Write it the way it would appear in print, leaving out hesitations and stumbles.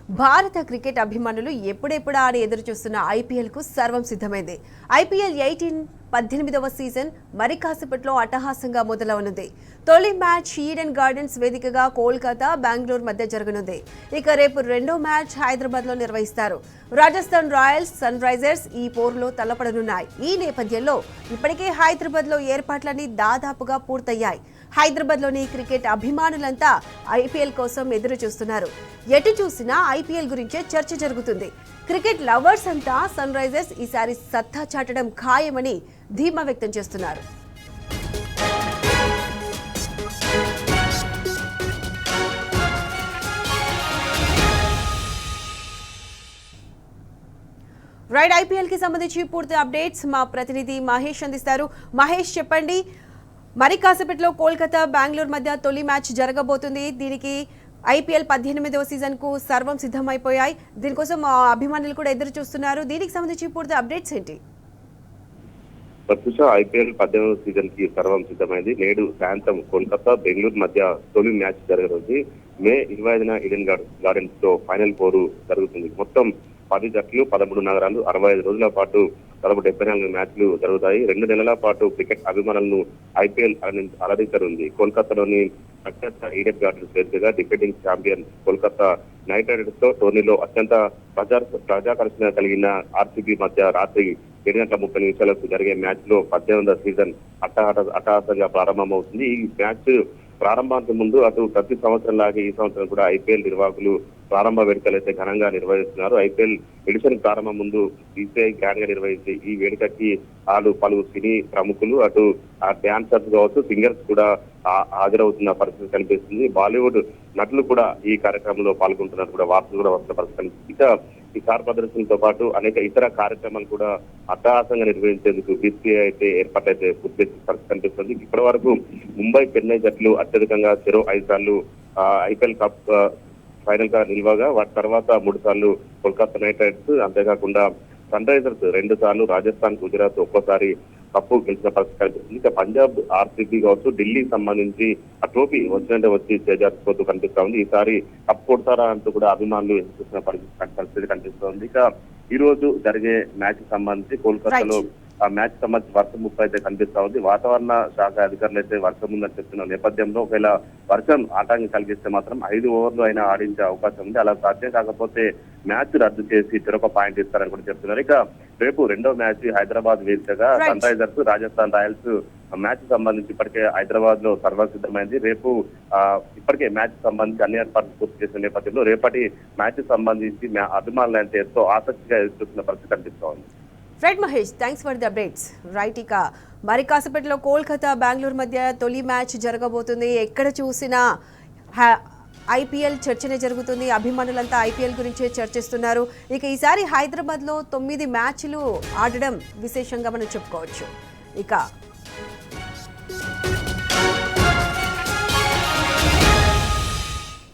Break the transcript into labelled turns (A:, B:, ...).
A: భారత క్రికెట్ అభిమానులు ఎప్పుడెప్పుడా అని ఎదురు చూస్తున్న ఐపీఎల్కు సర్వం సిద్ధమైంది. ఐపీఎల్ 18వ సీజన్ మరి కాసేపట్లో అట్టహాసంగా మొదలవనుంది. తొలి మ్యాచ్ ఈడెన్ గార్డెన్స్ వేదికగా కోల్కతా, బెంగళూరు మధ్య జరగనుంది. ఇక రేపు రెండో మ్యాచ్ హైదరాబాద్లో నిర్వహిస్తారు. రాజస్థాన్ రాయల్స్, సన్ రైజర్స్ ఈ పోరులో తలపడనున్నాయి. ఈ నేపథ్యంలో ఇప్పటికే హైదరాబాద్లో ఏర్పాట్లన్నీ దాదాపుగా పూర్తయ్యాయి. హైదరాబాద్లోని క్రికెట్ అభిమానులంతా ఐపీఎల్ కోసం ఎదురు చూస్తున్నారు. ఎటు చూసినా ఐపీఎల్ గురించే చర్చ జరుగుతుంది. క్రికెట్ లవర్స్ అంతా సన్ రైజర్స్ ఈసారి సత్తా చాటడం ఖాయమని ధీమా వ్యక్తం చేస్తున్నారు. రైట్, ఐపీఎల్ కి సంబంధించి పూర్తి అప్డేట్స్ మా ప్రతినిధి మహేష్ అందిస్తారు. మహేష్, చెప్పండి, మరి కాసేపట్లో కోల్కతా, బెంగళూరు మధ్య తొలి మ్యాచ్ జరగబోతుంది. దీనికి ఐపీఎల్ 18వ సీజన్ కు సర్వం సిద్ధమైపోయాయి. దీనికోసం అభిమానులు కూడా ఎదురు చూస్తున్నారు. దీనికి సంబంధించి పూర్తి అప్డేట్స్ ఏంటి?
B: ఐపీఎల్ 18వ సీజన్ కి సర్వం సిద్ధమైంది. నేడు సాయంత్రం కోల్కతా, బెంగళూరు మధ్య తొలి మ్యాచ్ జరగనుంది. మే 25న ఈడెన్ గార్డెన్స్ లో ఫైనల్ పోరు జరుగుతుంది. మొత్తం 10 జట్లు, 13 నగరాలు, 65 రోజుల పాటు 74 మ్యాచ్లు జరుగుతాయి. 2 నెలల పాటు క్రికెట్ అభిమానులను ఐపీఎల్ అలరించనుంది. కోల్కతాలోని ఈడెన్ గార్డెన్స్ వేదికగా defending champion Kolkata night riders తో టోర్నీలో అత్యంత ప్రజాకర్షణ కలిగిన ఆర్సీబీ మధ్య రాత్రి 7:30 జరిగే మ్యాచ్ లో 18వ సీజన్ అట్టహాసంగా ప్రారంభమవుతుంది. ఈ మ్యాచ్ ప్రారంభానికి ముందు అటు ప్రతి సంవత్సరం లాగే ఈ సంవత్సరం కూడా ఐపీఎల్ నిర్వాహకులు ప్రారంభ వేడుకలు అయితే ఘనంగా నిర్వహిస్తున్నారు. ఐపీఎల్ ఎడిషన్ ప్రారంభం ముందు బీసీఐ గ్రాండ్ గా నిర్వహించి ఈ వేడుకకి పలు సినీ ప్రముఖులు, అటు డాన్సర్స్ కావచ్చు, సింగర్స్ కూడా హాజరవుతున్న పరిస్థితి కనిపిస్తుంది. బాలీవుడ్ నటులు కూడా ఈ కార్యక్రమంలో పాల్గొంటున్నారు కూడా వార్తలు కూడా వస్తున్న పరిస్థితి కనిపిస్తుంది. ఇక ఈ కార్ ప్రదర్శనతో పాటు అనేక ఇతర కార్యక్రమాలు కూడా అట్టహాసంగా నిర్వహించేందుకు బీసీఐ అయితే ఏర్పాటైతే పూర్తి పరిస్థితి కనిపిస్తుంది. ఇప్పటి వరకు ముంబై, చెన్నై జట్లు అత్యధికంగా చెరో 5 సార్లు ఐపీఎల్ కప్ ఫైనల్ గా నిల్వగా, వాటి తర్వాత 3 సార్లు కోల్కతా నైట్ రైడర్స్, అంతేకాకుండా సన్ రైజర్స్ 2 సార్లు, రాజస్థాన్, గుజరాత్ ఒక్కోసారి కప్పు గెలిచిన పరిస్థితి కనిపిస్తుంది. ఇక పంజాబ్, ఆర్సీబీ కావచ్చు, ఢిల్లీకి సంబంధించి ఆ ట్రోఫీ వచ్చినట్టే వచ్చి చేజార్చుకోతూ కనిపిస్తా ఉంది. ఈసారి కప్పు కొడతారా అంటూ కూడా అభిమానులు ఎదుర్కొన్న పరిస్థితి కనిపిస్తోంది. ఇక ఈ రోజు జరిగే మ్యాచ్ సంబంధించి కోల్కతాలో ఆ మ్యాచ్ సంబంధించి వర్షం ముప్పు అయితే కనిపిస్తా ఉంది. వాతావరణ శాఖ అధికారులు అయితే వర్షం ఉందని చెప్తున్న నేపథ్యంలో ఒకవేళ వర్షం ఆటంకం కలిగిస్తే మాత్రం 5 ఓవర్లు అయినా ఆడించే అవకాశం ఉంది. అలా సాధ్యం కాకపోతే మ్యాచ్ రద్దు చేసి చెరొక పాయింట్ ఇస్తారని కూడా చెప్తున్నారు. ఇక రేపు రెండో మ్యాచ్ హైదరాబాద్ వేదికగా Sunrisers, Rajasthan Royals match సంబంధించి ఇప్పటికే హైదరాబాద్ లో సర్వసిద్ధమైంది. రేపు ఇప్పటికే మ్యాచ్ సంబంధించి అన్ని ఏర్పాట్లు పూర్తి చేసిన నేపథ్యంలో రేపటి మ్యాచ్ సంబంధించి అభిమానులు అయితే ఎంతో ఆసక్తిగా ఎదుర్కొన్న పరిస్థితి కనిపిస్తా ఉంది.
A: Right Mahesh, thanks for the updates. Right, ఇక మరి కాసేపట్లో కోల్కతా, బెంగళూరు మధ్య తొలి మ్యాచ్ జరగబోతుంది. ఎక్కడ చూసినా ఐపీఎల్ చర్చనే జరుగుతుంది. అభిమానులంతా ఐపీఎల్ గురించే చర్చిస్తున్నారు. ఇక ఈసారి హైదరాబాద్లో 9 మ్యాచ్లు ఆడడం విశేషంగా మనం చెప్పుకోవచ్చు. ఇక